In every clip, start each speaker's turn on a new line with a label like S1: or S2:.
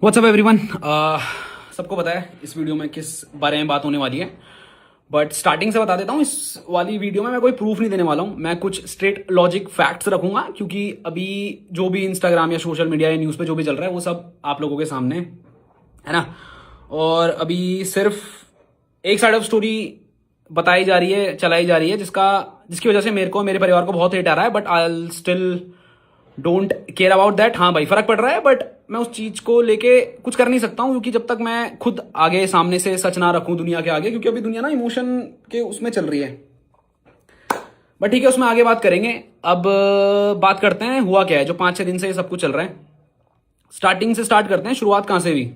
S1: WhatsApp everyone. सबको पता है इस वीडियो में किस बारे में बात होने वाली है, बट स्टार्टिंग से बता देता हूँ। इस वाली वीडियो में मैं कोई प्रूफ नहीं देने वाला हूँ, मैं कुछ स्ट्रेट लॉजिक फैक्ट्स रखूंगा, क्योंकि अभी जो भी इंस्टाग्राम या सोशल मीडिया या न्यूज़ पे जो भी चल रहा है वो सब आप लोगों के सामने है ना। और अभी सिर्फ एक साइड ऑफ स्टोरी बताई जा रही है, चलाई जा रही है, जिसकी वजह से मेरे को मेरे परिवार को बहुत हेट आ रहा है, but I still don't care about that. हाँ भाई, फर्क पड़ रहा है, बट मैं उस चीज को लेके कुछ कर नहीं सकता हूँ, क्योंकि जब तक मैं खुद आगे सामने से सच ना रखूं दुनिया के आगे, क्योंकि अभी दुनिया ना इमोशन के उसमें चल रही है। बट ठीक है, उसमें आगे बात करेंगे। अब बात करते हैं हुआ क्या है जो 5-6 दिन से ये सब कुछ चल रहा है। स्टार्टिंग से स्टार्ट करते हैं, शुरुआत कहां से हुई।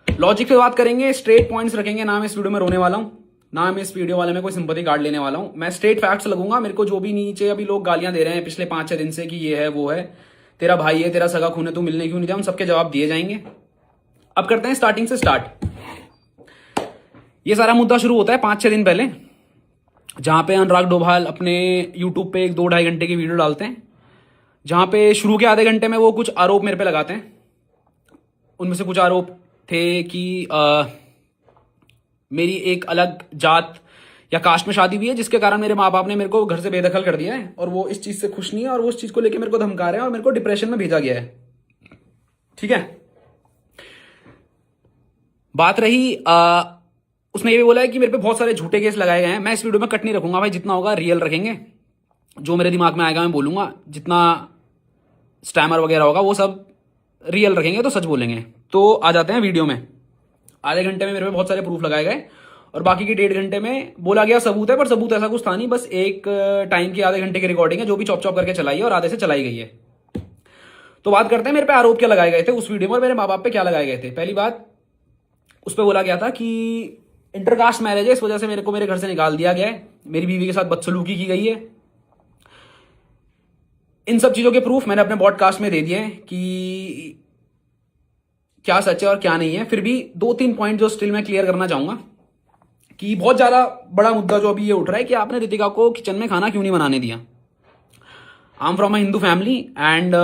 S1: लॉजिक पे बात करेंगे, स्ट्रेट पॉइंट्स रखेंगे। ना मैं इस वीडियो में रोने वाला हूं, ना मैं इस वीडियो वाले में कोई सिंपैथी कार्ड लेने वाला हूं। मैं स्ट्रेट फैक्ट्स लगूंगा। मेरे को जो भी नीचे अभी लोग गालियां दे रहे हैं पिछले 5-6 दिन से कि ये है वो है, तेरा भाई है, तेरा सगा खून है, तू मिलने क्यों नहीं जाए, उन सबके जवाब दिए जाएंगे। अब करते हैं स्टार्टिंग से स्टार्ट। ये सारा मुद्दा शुरू होता है 5-6 दिन पहले, जहां पे अनुराग डोभाल अपने यूट्यूब पे 1-2-2.5 घंटे की वीडियो डालते हैं, जहां पे शुरू के आधे घंटे में वो कुछ आरोप मेरे पे लगाते हैं। उनमें से कुछ आरोप थे कि मेरी एक अलग जात या कास्ट में शादी हुई है, जिसके कारण मेरे माँ बाप ने मेरे को घर से बेदखल कर दिया है, और वो इस चीज से खुश नहीं है, और वो उस चीज को लेकर मेरे को धमका रहे हैं, और मेरे को डिप्रेशन में भेजा गया है। ठीक है। बात रही उसने ये भी बोला है कि मेरे पे बहुत सारे झूठे केस लगाए गए हैं। मैं इस वीडियो में कट नहीं रखूंगा भाई, जितना होगा रियल रखेंगे। जो मेरे दिमाग में आएगा मैं बोलूंगा, जितना स्टैमर वगैरह होगा वो सब रियल रखेंगे, तो सच बोलेंगे। तो आ जाते हैं वीडियो में। आधे घंटे में मेरे पे बहुत सारे प्रूफ लगाए गए, और बाकी के 1.5 घंटे में बोला गया सबूत है, पर सबूत ऐसा कुछ था नहीं। बस एक टाइम की आधे घंटे की रिकॉर्डिंग है, जो भी चॉप चॉप करके चलाई है और आधे से चलाई गई है। तो बात करते हैं मेरे पे आरोप क्या लगाए गए थे उस वीडियो में, और मेरे माँ बाप पे क्या लगाए गए थे। पहली बात, उस पर बोला गया था कि इंटरकास्ट मैरिज है, इस वजह से मेरे को मेरे घर से निकाल दिया गया है, मेरी बीवी के साथ बदसलूकी की गई है। इन सब चीजों के प्रूफ मैंने अपने पॉडकास्ट में दे दिए हैं कि क्या सच है और क्या नहीं है। फिर भी 2-3 पॉइंट जो स्टिल मैं क्लियर करना चाहूंगा, कि बहुत ज्यादा बड़ा मुद्दा जो अभी ये उठ रहा है कि आपने रितिका को किचन में खाना क्यों नहीं बनाने दिया। I am from a Hindu family, and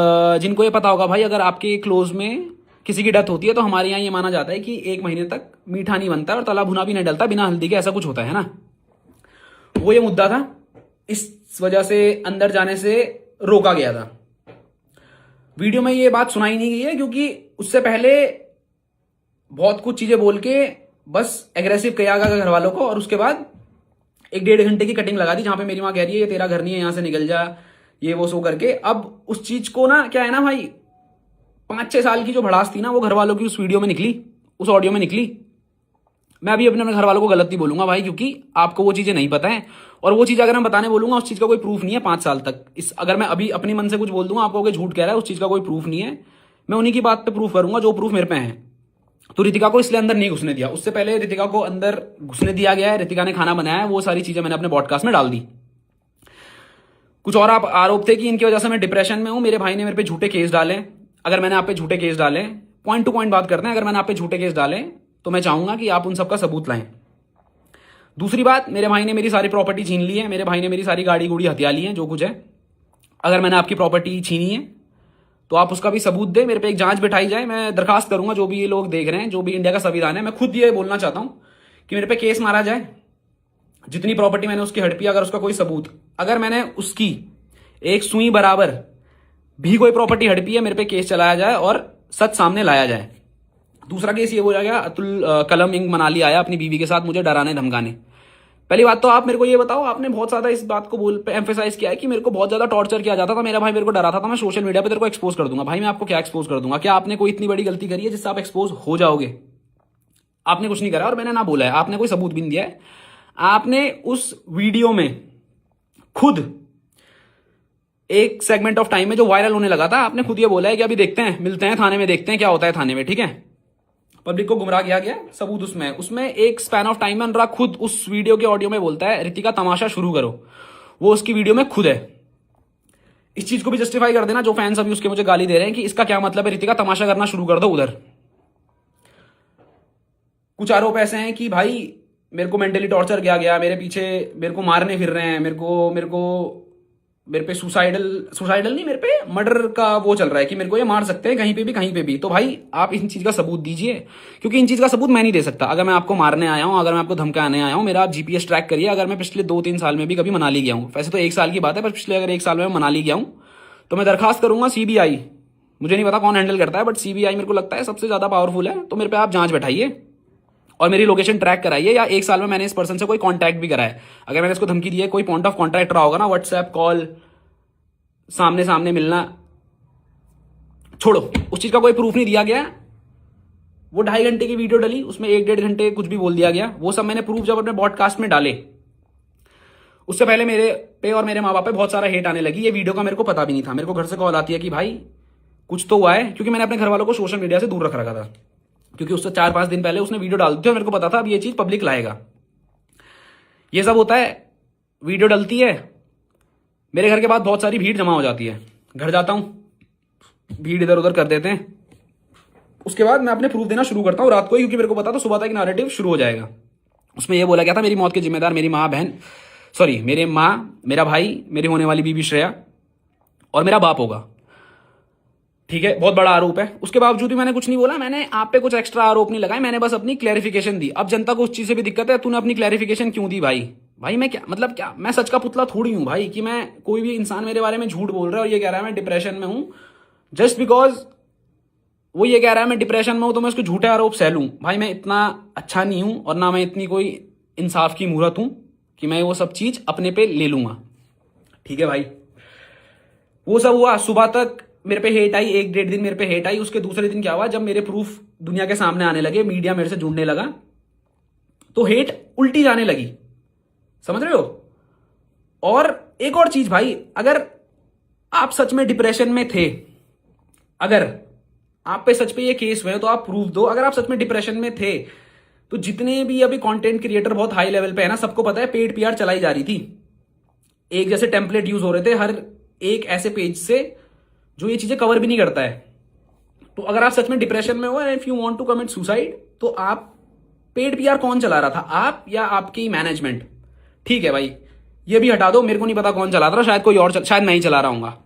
S1: जिनको ये पता होगा भाई, अगर आपके क्लोज में किसी की डेथ होती है तो हमारे यहाँ ये माना जाता है कि 1 महीने तक मीठा नहीं बनता और तला भुना भी नहीं डलता बिना हल्दी के, ऐसा कुछ होता है ना। वो ये मुद्दा था, इस वजह से अंदर जाने से रोका गया था। वीडियो में ये बात सुनाई नहीं गई है, क्योंकि उससे पहले बहुत कुछ चीजें बोल के बस एग्रेसिव किया गया घर वालों को, और उसके बाद 1-1.5 घंटे की कटिंग लगा दी, जहां पे मेरी माँ कह रही है ये तेरा घर नहीं है, यहां से निकल जा, ये वो सो करके। अब उस चीज को ना, क्या है ना भाई, 5-6 साल की जो भड़ास थी ना, वो घर वालों की उस वीडियो में निकली, उस ऑडियो में निकली। मैं अभी अपने घर वालों को गलत नहीं बोलूंगा भाई, क्योंकि आपको वो चीजें नहीं पता है, और वो चीज अगर मैं बताने बोलूंगा उस चीज का कोई प्रूफ नहीं है 5 साल तक। अगर मैं अभी अपनी मन से कुछ बोल दूंगा, आप कहोगे झूठ कह रहा है, उस चीज का कोई प्रूफ नहीं है। मैं उन्हीं की बात पे प्रूफ करूंगा जो प्रूफ मेरे पे है। तो रितिका को इसलिए अंदर नहीं घुसने दिया, उससे पहले रितिका को अंदर घुसने दिया गया है, रितिका ने खाना बनाया है, वो सारी चीजें मैंने अपने पॉडकास्ट में डाल दी। कुछ और आरोप थे कि इनकी वजह से मैं डिप्रेशन में हूं, मेरे भाई ने मेरे पे झूठे केस डाले। अगर मैंने आप पे झूठे केस डाले, पॉइंट टू पॉइंट बात करते हैं, अगर मैंने आप पे झूठे केस डाले तो मैं चाहूंगा कि आप उन सबका सबूत लाएं। दूसरी बात, मेरे भाई ने मेरी सारी प्रॉपर्टी छीन ली है, मेरे भाई ने मेरी सारी गाड़ी गुड़ी हथिया ली है, जो कुछ है। अगर मैंने आपकी प्रॉपर्टी छीनी है तो आप उसका भी सबूत दे, मेरे पे एक जांच बिठाई जाए। मैं दरखास्त करूंगा, जो भी ये लोग देख रहे हैं, जो भी इंडिया का संविधान है, मैं खुद ये बोलना चाहता हूं कि मेरे पे केस मारा जाए। जितनी प्रॉपर्टी मैंने उसकी हड़पी, अगर उसका कोई सबूत, अगर मैंने उसकी एक सुई बराबर भी कोई प्रॉपर्टी हड़पी है, मेरे पे केस चलाया जाए और सच सामने लाया जाए। दूसरा केस ये बोला गया, अतुल कलम इंग मनाली आया अपनी बीवी के साथ मुझे डराने धमकाने। पहली बात तो आप मेरे को ये बताओ, आपने बहुत ज्यादा इस बात को एम्फेसाइज किया है कि मेरे को बहुत ज्यादा टॉर्चर किया जाता था, मेरा भाई मेरे को डराता था, मैं सोशल मीडिया पे तेरे को एक्सपोज कर दूंगा। भाई मैं आपको क्या एक्सपोज कर दूंगा? क्या आपने कोई इतनी बड़ी गलती करी है जिससे आप एक्सपोज हो जाओगे? आपने कुछ नहीं करा, और मैंने ना बोला है, आपने कोई सबूत भी नहीं दिया है। आपने उस वीडियो में खुद एक सेगमेंट ऑफ टाइम में जो वायरल होने लगा था, आपने खुद ये बोला है कि अभी देखते हैं, मिलते हैं थाने में, देखते हैं क्या होता है थाने में। ठीक है, पब्लिक को गुमराह किया गया, सबूत उसमें उसमें एक स्पैन ऑफ टाइम में अनुराग खुद उस वीडियो के ऑडियो में बोलता है रितिका तमाशा शुरू करो, वो उसकी वीडियो में खुद है। इस चीज को भी जस्टिफाई कर देना, जो फैंस अभी उसके मुझे गाली दे रहे हैं कि इसका क्या मतलब है, रितिका तमाशा करना शुरू कर दो उधर। कुछ आरोप ऐसे हैं कि भाई मेरे को मेंटली टॉर्चर किया गया, मेरे पीछे मेरे को मारने फिर रहे हैं, मेरे को मेरे पे सुसाइडल नहीं, मेरे पे मर्डर का वो चल रहा है कि मेरे को ये मार सकते हैं कहीं पे भी। तो भाई आप इन चीज का सबूत दीजिए, क्योंकि इन चीज का सबूत मैं नहीं दे सकता। अगर मैं आपको मारने आया हूँ, अगर मैं आपको धमकाने आया हूँ, मेरा आप जीपीएस ट्रैक करिए। अगर मैं पिछले 2-3 साल में भी कभी मनाली गया हूँ, वैसे तो 1 साल की बात है, पर पिछले अगर 1 साल में मनाली गया हूँ तो मैं दरखास्त करूंगा सीबीआई, मुझे नहीं पता कौन हैंडल करता है, बट सीबीआई मेरे को लगता है सबसे ज्यादा पावरफुल है। तो मेरे पे आप जांच बैठाइए और मेरी लोकेशन ट्रैक कराइए, या 1 साल में मैंने इस पर्सन से कोई कांटेक्ट भी करा है, अगर मैंने इसको धमकी दी है, कोई पॉइंट ऑफ कॉन्टैक्ट रहा होगा ना, व्हाट्सएप कॉल, सामने सामने मिलना, छोड़ो, उस चीज का कोई प्रूफ नहीं दिया गया। वो 2.5 घंटे की वीडियो डली, उसमें 1-1.5 घंटे कुछ भी बोल दिया गया, वो सब मैंने प्रूफ जब अपने पॉडकास्ट में डाले, उससे पहले मेरे पे और मेरे माँ बाप पे बहुत सारा हेट आने लगी। ये वीडियो का मेरे को पता भी नहीं था, मेरे को घर से कॉल आती है कि भाई कुछ तो हुआ है, क्योंकि मैंने अपने घर वालों को सोशल मीडिया से दूर रख रखा था, क्योंकि उससे 4-5 दिन पहले उसने वीडियो डाल दी थी और मेरे को पता था अब ये चीज पब्लिक लाएगा। ये सब होता है, वीडियो डलती है, मेरे घर के बाद बहुत सारी भीड़ जमा हो जाती है, घर जाता हूं, भीड़ इधर उधर कर देते हैं, उसके बाद मैं अपने प्रूफ देना शुरू करता हूं रात को ही, क्योंकि मेरे को पता था सुबह तक नैरेटिव शुरू हो जाएगा। उसमें यह बोला गया था मेरी मौत के जिम्मेदार मेरी माँ बहन, सॉरी मेरे माँ, मेरा भाई, मेरी होने वाली बीबी श्रेया और मेरा बाप होगा। ठीक है, बहुत बड़ा आरोप है, उसके बावजूद भी मैंने कुछ नहीं बोला, मैंने आप पे कुछ एक्स्ट्रा आरोप नहीं लगाए, मैंने बस अपनी क्लैरिफिकेशन दी। अब जनता को उस चीज से भी दिक्कत है, तूने अपनी क्लैरिफिकेशन क्यों दी भाई? भाई मैं क्या मतलब, क्या मैं सच का पुतला थोड़ी हूं भाई कि मैं, कोई भी इंसान मेरे बारे में झूठ बोल रहा है और ये कह रहा है मैं डिप्रेशन में हूं, जस्ट बिकॉज वो ये कह रहा है मैं डिप्रेशन में हूं तो मैं उसको झूठे आरोप सह लूं? भाई मैं इतना अच्छा नहीं हूं और ना मैं इतनी कोई इंसाफ की मूरत हूं कि मैं वो सब चीज अपने पे ले लूंगा। ठीक है भाई, वो सब हुआ, सुबह तक मेरे पे हेट आई, 1-1.5 दिन मेरे पे हेट आई। उसके दूसरे दिन क्या हुआ, जब मेरे प्रूफ दुनिया के सामने आने लगे, मीडिया मेरे से जुड़ने लगा, तो हेट उल्टी जाने लगी, समझ रहे हो? और एक और चीज भाई, अगर आप सच में डिप्रेशन में थे, अगर आप पे सच पे ये केस हुए तो आप प्रूफ दो। अगर आप सच में डिप्रेशन में थे तो जितने भी अभी कंटेंट क्रिएटर बहुत हाई लेवल पे है ना, सबको पता है पेड पीआर चलाई जा रही थी, एक जैसे टेम्पलेट यूज हो रहे थे हर एक ऐसे पेज से जो ये चीजें कवर भी नहीं करता है। तो अगर आप सच में डिप्रेशन में हो and if you want to commit suicide, तो आप, पेड पीआर कौन चला रहा था, आप या आपकी मैनेजमेंट? ठीक है भाई, ये भी हटा दो, मेरे को नहीं पता कौन चला रहा, शायद कोई और शायद मैं ही चला रहा हूंगा।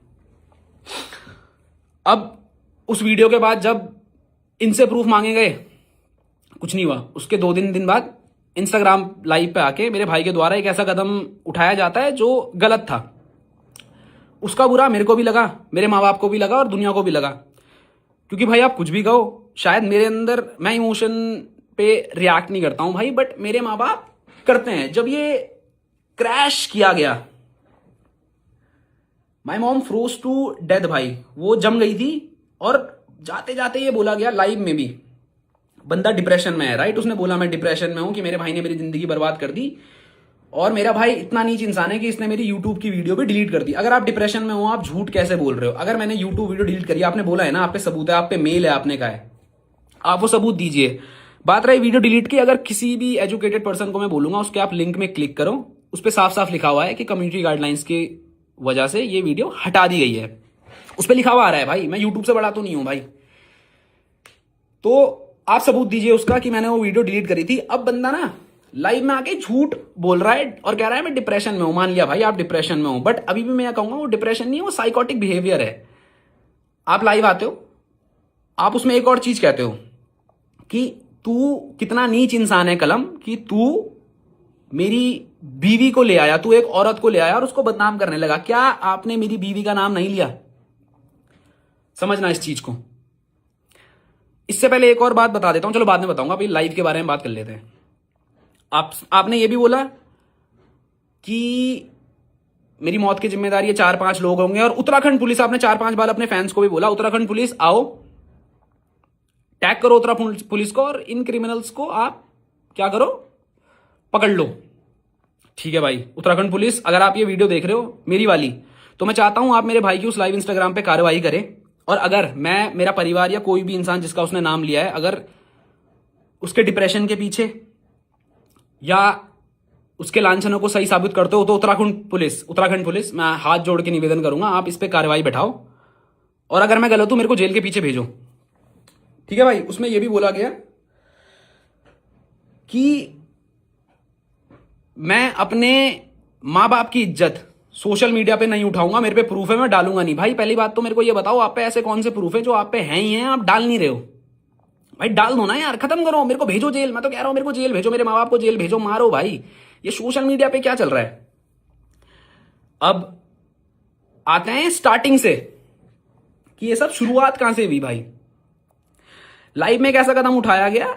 S1: अब उस वीडियो के बाद जब इनसे प्रूफ मांगे गए, कुछ नहीं हुआ। उसके 2 दिन बाद इंस्टाग्राम लाइव पे आके मेरे भाई के द्वारा एक ऐसा कदम उठाया जाता है जो गलत था। उसका बुरा मेरे को भी लगा, मेरे माँ बाप को भी लगा और दुनिया को भी लगा, क्योंकि भाई आप कुछ भी कहो, शायद मेरे अंदर, मैं इमोशन पे रिएक्ट नहीं करता हूं भाई, बट मेरे माँ बाप करते हैं। जब ये क्रैश किया गया, my mom froze to death भाई, वो जम गई थी। और जाते जाते ये बोला गया लाइव में भी, बंदा डिप्रेशन में है, राइट? उसने बोला मैं डिप्रेशन में हूं, कि मेरे भाई ने मेरी जिंदगी बर्बाद कर दी, और मेरा भाई इतना नीच इंसान है कि इसने मेरी यूट्यूब की वीडियो भी डिलीट कर दी। अगर आप डिप्रेशन में हो, आप झूठ कैसे बोल रहे हो? अगर मैंने यूट्यूब वीडियो डिलीट करी, आपने बोला है ना, आप पे सबूत है, आप पे मेल है, आपने कहा है, आप वो सबूत दीजिए। बात रही वीडियो डिलीट की, अगर किसी भी एजुकेटेड पर्सन को मैं बोलूंगा उसके आप लिंक में क्लिक करो, उस पर साफ साफ लिखा हुआ है कि कम्युनिटी गाइडलाइंस की वजह से ये वीडियो हटा दी गई है, उस पर लिखा हुआ आ रहा है भाई, मैं यूट्यूब से बड़ा तो नहीं हूं भाई। तो आप सबूत दीजिए उसका कि मैंने वो वीडियो डिलीट करी थी। अब बंदा ना लाइव में आके झूठ बोल रहा है और कह रहा है मैं डिप्रेशन में हूं। मान लिया भाई आप डिप्रेशन में हो, बट अभी भी मैं कहूंगा वो डिप्रेशन नहीं है, वो साइकोटिक बिहेवियर है। आप लाइव आते हो, आप उसमें एक और चीज कहते हो कि तू कितना नीच इंसान है कलम, कि तू मेरी बीवी को ले आया, तू एक औरत को ले आया और उसको बदनाम करने लगा। क्या आपने मेरी बीवी का नाम नहीं लिया? समझना इस चीज को। इससे पहले एक और बात बता देता हूं, चलो बाद में बताऊंगा, अभी लाइव के बारे में बात कर लेते हैं। आपने ये भी बोला कि मेरी मौत की जिम्मेदारी ये 4-5 लोग होंगे, और उत्तराखंड पुलिस, आपने 4-5 बार अपने फैंस को भी बोला उत्तराखंड पुलिस आओ, टैग करो उत्तराखंड पुलिस को, और इन क्रिमिनल्स को आप क्या करो, पकड़ लो। ठीक है भाई, उत्तराखंड पुलिस, अगर आप ये वीडियो देख रहे हो मेरी वाली, तो मैं चाहता हूं आप मेरे भाई की उस लाइव इंस्टाग्राम पे कार्रवाई करें, और अगर मैं, मेरा परिवार या कोई भी इंसान जिसका उसने नाम लिया है, अगर उसके डिप्रेशन के पीछे या उसके लांछनों को सही साबित करते हो, तो उत्तराखंड पुलिस, मैं हाथ जोड़ के निवेदन करूंगा आप इस पे कार्रवाई बैठाओ, और अगर मैं गलत हूं मेरे को जेल के पीछे भेजो। ठीक है भाई, उसमें यह भी बोला गया कि मैं अपने माँ बाप की इज्जत सोशल मीडिया पे नहीं उठाऊंगा, मेरे पे प्रूफ है, मैं डालूंगा नहीं। भाई पहली बात तो मेरे को ये बताओ, आप पे ऐसे कौन से प्रूफ है जो आप पे हैं ही हैं, आप डाल नहीं रहे हो? भाई डाल दो ना यार, खत्म करो, मेरे को भेजो जेल। मैं तो कह रहा हूं मेरे को जेल भेजो, मेरे माँ बाप को जेल भेजो, मारो भाई। ये सोशल मीडिया पे क्या चल रहा है? अब आते हैं स्टार्टिंग से कि ये सब शुरुआत कहां से हुई भाई। लाइफ में एक ऐसा कदम उठाया गया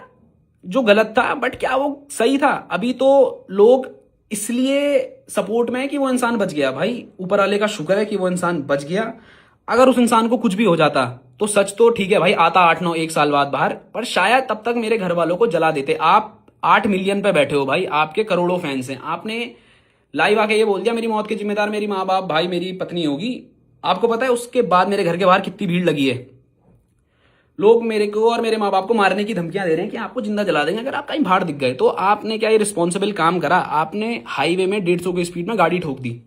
S1: जो गलत था, बट क्या वो सही था? अभी तो लोग इसलिए सपोर्ट में है कि वो इंसान बच गया। भाई ऊपर वाले का शुक्र है कि वो इंसान बच गया। अगर उस इंसान को कुछ भी हो जाता तो सच तो ठीक है भाई, आता 8-9 1 साल बाद बाहर, पर शायद तब तक मेरे घर वालों को जला देते। आप 8 मिलियन पे बैठे हो भाई, आपके करोड़ों फैंस हैं, आपने लाइव आके ये बोल दिया मेरी मौत के जिम्मेदार मेरी माँ बाप भाई मेरी पत्नी होगी। आपको पता है उसके बाद मेरे घर के बाहर कितनी भीड़ लगी है? लोग मेरे को और मेरे माँ बाप को मारने की धमकियां दे रहे हैं कि आपको जिंदा जला देंगे अगर आप कहीं बाहर दिख गए। तो आपने क्या ये रिस्पॉन्सिबल काम करा? आपने हाईवे में 150 की स्पीड में गाड़ी ठोक दी।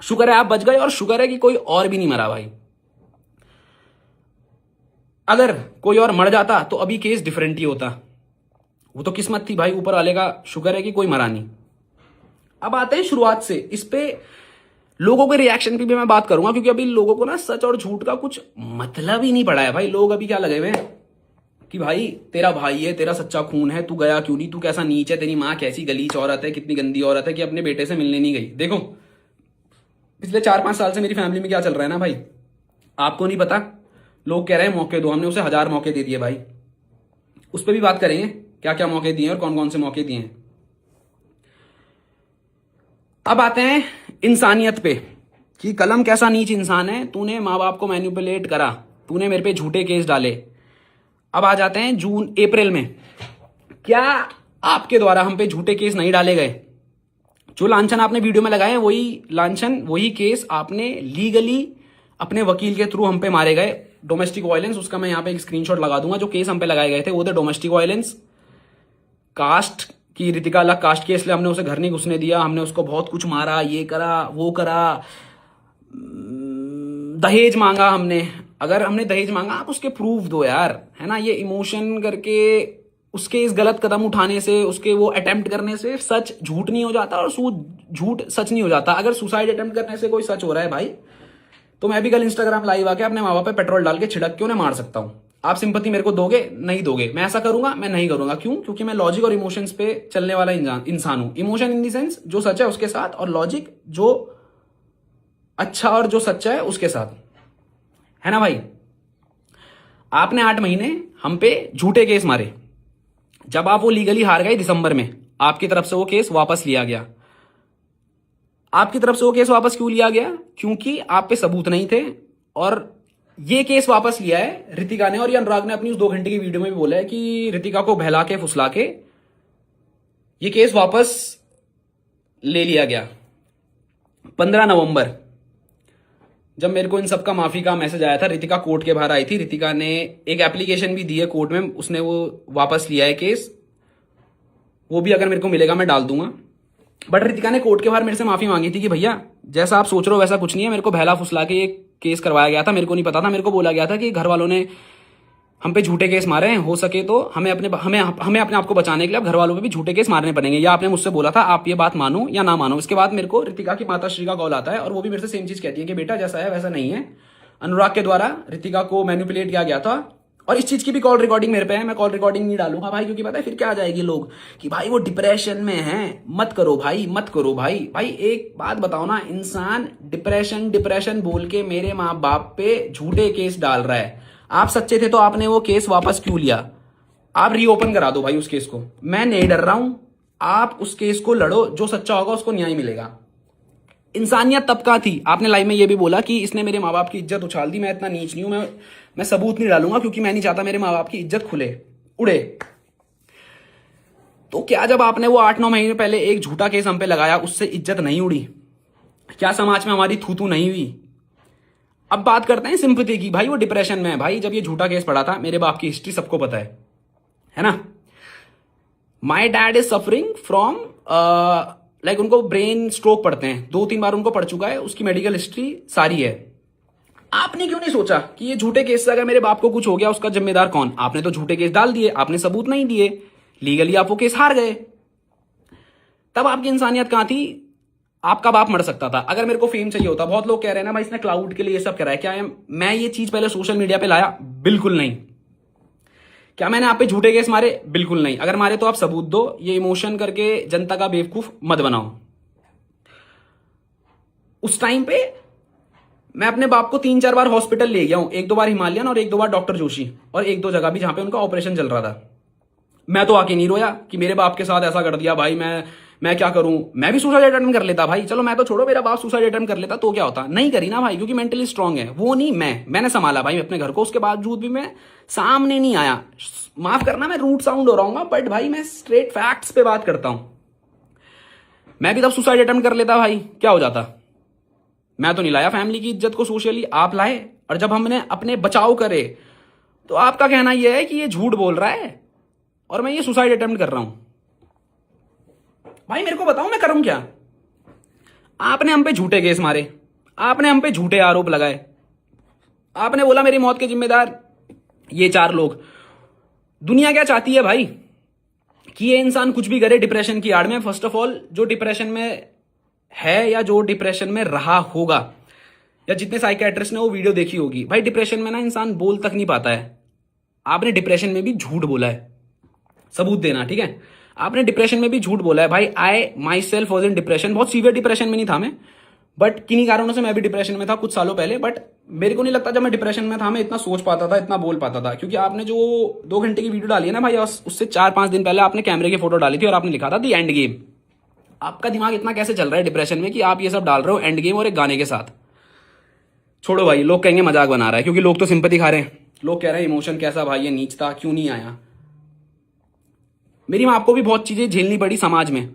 S1: शुक्र है आप बच गए, और शुक्र है कि कोई और भी नहीं मरा भाई। अगर कोई और मर जाता तो अभी केस डिफरेंट ही होता। वो तो किस्मत थी भाई, ऊपर वाले का शुक्र है कि कोई मरा नहीं। अब आते हैं शुरुआत से, इस पे लोगों के रिएक्शन की भी मैं बात करूंगा, क्योंकि अभी लोगों को ना सच और झूठ का कुछ मतलब ही नहीं पड़ा है भाई। लोग अभी क्या लगे हुए हैं कि भाई तेरा भाई है, तेरा सच्चा खून है, तू गया क्यों नहीं, तू कैसा नीच है, तेरी माँ कैसी गलीच औरत है, कितनी गंदी औरत है कि अपने बेटे से मिलने नहीं गई। देखो पिछले 4-5 साल से मेरी फैमिली में क्या चल रहा है ना भाई, आपको नहीं पता। लोग कह रहे हैं मौके दो, हमने उसे 1000 मौके दे दिए भाई। उस पर भी बात करेंगे क्या क्या मौके दिए और कौन कौन से मौके दिए हैं। अब आते हैं इंसानियत पे कि कलम कैसा नीच इंसान है, तूने माँ बाप को मैनिपुलेट करा, तूने मेरे पे झूठे केस डाले। अब आ जाते हैं जून अप्रैल में, क्या आपके द्वारा हम पे झूठे केस नहीं डाले गए? जो लांछन आपने वीडियो में लगाए वही लांछन वही केस आपने लीगली अपने वकील के थ्रू हम पे मारे गए। डोमेस्टिक वायलेंस, उसका मैं यहाँ पे एक स्क्रीनशॉट लगा दूंगा। जो केस हम पे लगाए गए थे वो थे डोमेस्टिक वायलेंस, कास्ट की ऋतिका अलग कास्ट के, इसलिए हमने उसे घर नहीं घुसने दिया, हमने उसको बहुत कुछ मारा, ये करा वो करा, दहेज मांगा हमने। अगर हमने दहेज मांगा आप उसके प्रूफ दो यार, है ना। ये इमोशन करके उसके इस गलत कदम उठाने से, उसके वो अटेम्प्ट करने से सच झूठ नहीं हो जाता और झूठ सच नहीं हो जाता। अगर सुसाइड अटेम्प्ट करने से कोई सच हो रहा है भाई, तो मैं भी कल इंस्टाग्राम लाइव आके अपने माँ बाप पे पेट्रोल डाल के छिड़क के उन्हें मार सकता हूं। आप सिंपैथी मेरे को दोगे? नहीं दोगे। मैं ऐसा करूंगा? मैं नहीं करूंगा। क्यों? क्योंकि मैं लॉजिक और इमोशंस पे चलने वाला इंसान हूं। इमोशन इन दी सेंस जो सच है उसके साथ, और लॉजिक जो अच्छा और जो सच्चा है उसके साथ, है ना भाई। आपने 8 महीने हम पे झूठे केस मारे। जब आप वो लीगली हार गए दिसंबर में, आपकी तरफ से वो केस वापस लिया गया। आपकी तरफ से वो केस वापस क्यों लिया गया? क्योंकि आप पे सबूत नहीं थे। और ये केस वापस लिया है ऋतिका ने, और ये अनुराग ने अपनी उस 2 घंटे की वीडियो में भी बोला है कि ऋतिका को बहला के फुसला के ये केस वापस ले लिया गया। 15 नवंबर जब मेरे को इन सब का माफी का मैसेज आया था, ऋतिका कोर्ट के बाहर आई थी। ऋतिका ने एक एप्लीकेशन भी दी है कोर्ट में, उसने वो वापस लिया है केस। वो भी अगर मेरे को मिलेगा मैं डाल दूंगा। बट ऋतिका ने कोर्ट के बाहर मेरे से माफी मांगी थी कि भैया जैसा आप सोच रहे हो वैसा कुछ नहीं है, मेरे को बहला फुसला के ये केस करवाया गया था, मेरे को नहीं पता था। मेरे को बोला गया था कि घर वालों ने हम पे झूठे केस मारे हैं, हो सके तो हमें अपने आप को बचाने के लिए अब घर वालों पे भी झूठे केस मारने पड़ेंगे। या आपने मुझसे बोला था, आप ये बात मानो या ना मानो। इसके बाद मेरे को ऋतिका की माता श्री का कॉल आता है, और वो भी मेरे से सेम चीज कहती है कि बेटा जैसा है वैसा नहीं है, अनुराग के द्वारा ऋतिका को मैनिपुलेट किया गया था। और इस चीज की भी कॉल रिकॉर्डिंग मेरे पे है। मैं कॉल रिकॉर्डिंग नहीं डालूंगा भाई, क्योंकि पता है फिर क्या आ जाएगी लोग कि भाई वो डिप्रेशन में है। मत करो भाई, मत करो भाई। भाई एक बात बताओ ना, इंसान डिप्रेशन बोल के मेरे माँ बाप पे झूठे केस डाल रहा है। आप सच्चे थे तो आपने वो केस वापस क्यों लिया? आप रीओपन करा दो भाई उस केस को। मैं नहीं डर रहा हूं, आप उस केस को लड़ो, जो सच्चा होगा उसको न्याय मिलेगा। इंसानियत तब का थी। आपने लाइव में ये भी बोला कि इसने मेरे माँ बाप की इज्जत उछाल दी। मैं इतना नीच नहीं हूं, मैं सबूत नहीं डालूंगा, क्योंकि मैं नहीं चाहता मेरे माँ बाप की इज्जत खुले उड़े। तो क्या जब आपने वो 8-9 महीने पहले एक झूठा केस हम पे लगाया, उससे इज्जत नहीं उड़ी? क्या समाज में हमारी थू नहीं हुई? अब बात करते हैं सिंपैथी की। भाई वो डिप्रेशन में है भाई। जब ये झूठा केस पड़ा था, मेरे बाप की हिस्ट्री सबको पता है ना। My dad is suffering from like उनको ब्रेन स्ट्रोक पड़ते हैं, 2-3 बार उनको पड़ चुका है, उसकी मेडिकल हिस्ट्री सारी है। आपने क्यों नहीं सोचा कि ये झूठे केस से अगर मेरे बाप को कुछ हो गया उसका जिम्मेदार कौन? आपने तो झूठे केस डाल दिए, आपने सबूत नहीं दिए, लीगली आप वो केस हार गए। तब आपकी इंसानियत कहां थी? आपका बाप मर सकता था अगर मेरे को फेम चाहिए होता। बहुत लोग कह रहे हैं ना भाई इसने क्लाउड के लिए ये सब करा है, क्या है? मैं ये चीज पहले सोशल मीडिया पे लाया? बिल्कुल नहीं। क्या मैंने आप पे झूठे केस मारे? बिल्कुल नहीं। अगर मारे तो आप सबूत दो, ये इमोशन करके जनता का बेवकूफ मत बनाओ। उस टाइम पे मैं अपने बाप को 3-4 बार हॉस्पिटल ले गया हूं, 1-2 बार हिमालयन और 1-2 बार डॉक्टर जोशी, और 1-2 जगह भी जहां पे उनका ऑपरेशन चल रहा था। मैं तो आके नहीं रोया कि मेरे बाप के साथ ऐसा कर दिया भाई, मैं क्या करूं? मैं भी सुसाइड अटेम्प्ट कर लेता भाई। चलो मैं तो छोड़ो, मेरा बाप सुसाइड अटेम्प्ट कर लेता तो क्या होता? नहीं करी ना भाई, क्योंकि मेंटली स्ट्रांग है वो। नहीं, मैंने संभाला भाई अपने घर को, उसके बावजूद भी मैं सामने नहीं आया। माफ करना मैं रूट साउंड हो रहा हूँ, बट भाई मैं स्ट्रेट फैक्ट्स पे बात करता हूं। मैं भी तब सुसाइड अटेम्प्ट कर लेता भाई, क्या हो जाता? मैं तो नहीं लाया फैमिली की इज्जत को सोशली, आप लाए। और जब हमने अपने बचाव करे तो आपका कहना यह है कि ये झूठ बोल रहा है और मैं ये सुसाइड अटेम्प्ट कर रहा हूं। भाई मेरे को बताओ मैं करूं क्या? आपने हम पे झूठे केस मारे, आपने हम पे झूठे आरोप लगाए, आपने बोला मेरी मौत के जिम्मेदार ये 4 लोग। दुनिया क्या चाहती है भाई? कि ये इंसान कुछ भी करे डिप्रेशन की आड़ में। फर्स्ट ऑफ ऑल जो डिप्रेशन में है या जो डिप्रेशन में रहा होगा, या जितने साइकेट्रिस्ट ने वो वीडियो देखी होगी, भाई डिप्रेशन में ना इंसान बोल तक नहीं पाता है। आपने डिप्रेशन में भी झूठ बोला है, सबूत देना, ठीक है? आपने डिप्रेशन में भी झूठ बोला है भाई। I myself was in depression, बहुत सीवियर डिप्रेशन में नहीं था मैं, बट किन्हीं कारणों से मैं भी डिप्रेशन में था कुछ सालों पहले। बट मेरे को नहीं लगता जब मैं डिप्रेशन में था मैं इतना सोच पाता था, इतना बोल पाता था। क्योंकि आपने जो 2 घंटे की वीडियो डाली है ना भाई, उससे 4-5 दिन पहले आपने कैमरे की फोटो डाली थी और आपने लिखा था दी एंड गेम। आपका दिमाग इतना कैसे चल रहा है डिप्रेशन में कि आप ये सब डाल रहे हो एंड गेम और एक गाने के साथ? छोड़ो भाई, लोग कहेंगे मजाक बना रहा है, क्योंकि लोग तो सिंपैथी खा रहे हैं। लोग कह रहे हैं इमोशन कैसा भाई, ये नीच था, क्यों नहीं आया? मेरी मां को भी बहुत चीजें झेलनी पड़ी समाज में।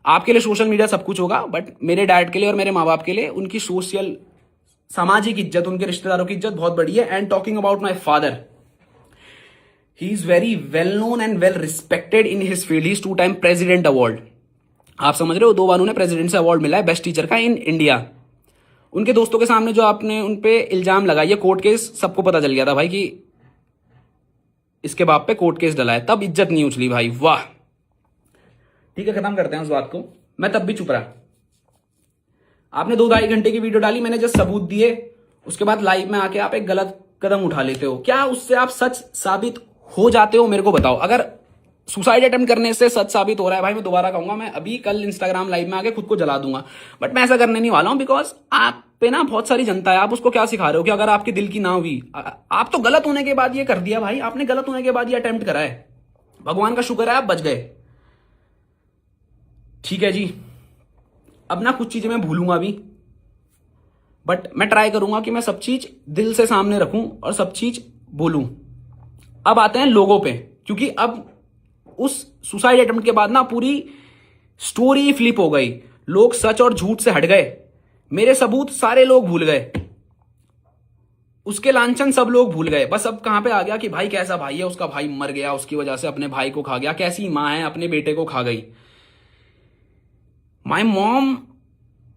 S1: आपके लिए सोशल मीडिया सब कुछ होगा, बट मेरे डैड के लिए और मेरे माँ बाप के लिए उनकी सोशल सामाजिक इज्जत, उनके रिश्तेदारों की इज्जत बहुत बड़ी है। And talking about my father, he is very well known and well respected in his field. He is 2 time president award. आप समझ रहे हो, 2 बार उन्हें प्रेसिडेंट से अवार्ड मिला है बेस्ट टीचर का इन इंडिया। उनके दोस्तों के सामने जो आपने उनपे इल्जाम लगाया, कोर्ट केस, सबको पता चल गया था भाई कि इसके बाप पे कोर्ट केस डला है, तब इज्जत नहीं उछली भाई। वाह, ठीक है, खत्म करते हैं उस बात को। मैं तब भी चुप रहा। आपने 2-2.5 घंटे की वीडियो डाली, मैंने जस्ट सबूत दिए, उसके बाद लाइव में आके आप एक गलत कदम उठा लेते हो। क्या उससे आप सच साबित हो जाते हो? मेरे को बताओ। अगर सुसाइड अटेम्प्ट करने से सच साबित हो रहा है भाई, मैं दोबारा कहूंगा, मैं अभी कल इंस्टाग्राम लाइव में आके खुद को जला दूंगा। बट मैं ऐसा करने नहीं वाला हूं, बिकॉज आप पे ना बहुत सारी जनता है। आप उसको क्या सिखा रहे हो कि अगर आपके दिल की ना हुई, आप तो गलत होने के बाद ये कर दिया भाई। आपने गलत होने के बाद ये अटेम्प्ट करा है। भगवान का शुक्र है आप बच गए। ठीक है जी, अब ना कुछ चीजें मैं भूलूंगा अभी, बट मैं ट्राई करूंगा कि मैं सब चीज दिल से सामने रखूं और सब चीज बोलूं। अब आते हैं लोगों पे, क्योंकि अब उस सुसाइड अटेम्प्ट के बाद ना पूरी स्टोरी फ्लिप हो गई। लोग सच और झूठ से हट गए। मेरे सबूत सारे लोग भूल गए, उसके लांछन सब लोग भूल गए। बस अब कहां पे आ गया कि भाई कैसा भाई है, उसका भाई मर गया, उसकी वजह से अपने भाई को खा गया, कैसी मां है अपने बेटे को खा गई। My mom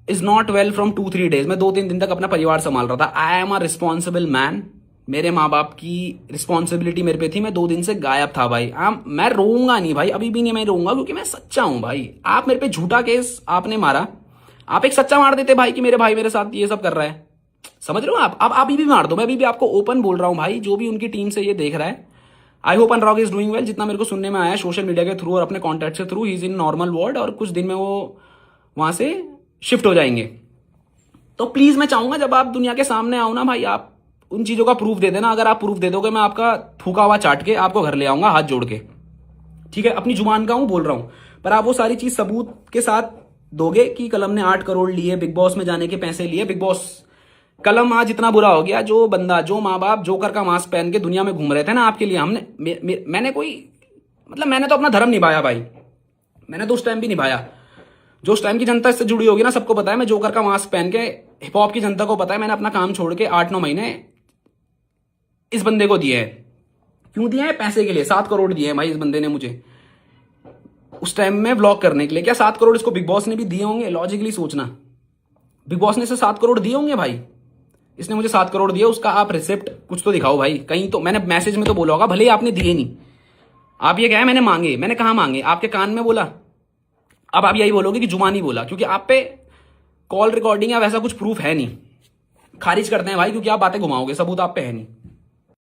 S1: is not well from 2-3 days. मैं 2-3 दिन तक अपना परिवार संभाल रहा था। I am a responsible man. मेरे माँ बाप की रिस्पॉन्सिबिलिटी मेरे पे थी। मैं 2 दिन से गायब था भाई। मैं रोऊंगा नहीं भाई, अभी भी नहीं मैं रोऊंगा, क्योंकि मैं सच्चा हूं भाई। आप मेरे पे झूठा केस आपने मारा, आप एक सच्चा मार देते भाई कि मेरे भाई मेरे साथ ये सब कर रहा है। समझ रहे हो आप? अब अभी भी मार दो, मैं अभी भी आपको ओपन बोल रहा हूं भाई। जो भी उनकी टीम से ये देख रहा है, I hope Anrock is doing well. जितना मेरे को सुनने में आया सोशल मीडिया के थ्रू और अपने कॉन्टैक्ट से through, he is in normal ward और कुछ दिन में वो वहां से शिफ्ट हो जाएंगे। तो प्लीज मैं चाहूंगा जब आप दुनिया के सामने आओ ना भाई, आप उन चीजों का प्रूफ दे देना। अगर आप प्रूफ दे दोगे, मैं आपका थूका हुआ चाट के आपको घर ले आऊंगा हाथ जोड़ के। ठीक है, अपनी जुबान का हूं बोल रहा हूं, पर आप वो सारी चीज सबूत के साथ दोगे कि कलम ने 8 करोड़ लिए, बिग बॉस में जाने के पैसे लिए। बिग बॉस कलम आज इतना बुरा हो गया, जो बंदा, जो माँ बाप जोकर का मास्क पहन के दुनिया में घूम रहे थे ना आपके लिए, मैंने कोई मतलब मैंने तो अपना धर्म निभाया भाई। मैंने तो उस टाइम भी निभाया। जो उस टाइम की जनता इससे जुड़ी होगी ना, सबको पता है मैं जोकर का मास्क पहन के, हिप हॉप की जनता को पता है मैंने अपना काम छोड़ के 8-9 महीने इस बंदे को दिए हैं। क्यों दिए हैं? पैसे के लिए। 7 करोड़ दिए हैं भाई इस बंदे ने मुझे उस टाइम में व्लॉग करने के लिए। क्या 7 करोड़ इसको बिग बॉस ने भी दिए होंगे? लॉजिकली सोचना, बिग बॉस ने इसे 7 करोड़ दिए होंगे भाई। इसने मुझे 7 करोड़ दिए, उसका आप रिसिप्ट कुछ तो दिखाओ भाई। कहीं तो मैंने मैसेज में तो बोला होगा, भले ही आपने दिए नहीं। आप ये कहा मैंने मांगे, मैंने कहा मांगे? आपके कान में बोला? अब आप यही बोलोगे कि जुमा नहीं बोला, क्योंकि आप पे कॉल रिकॉर्डिंग या वैसा कुछ प्रूफ है नहीं। खारिज करते हैं भाई, क्योंकि आप बातें घुमाओगे, सबूत आप पे है नहीं।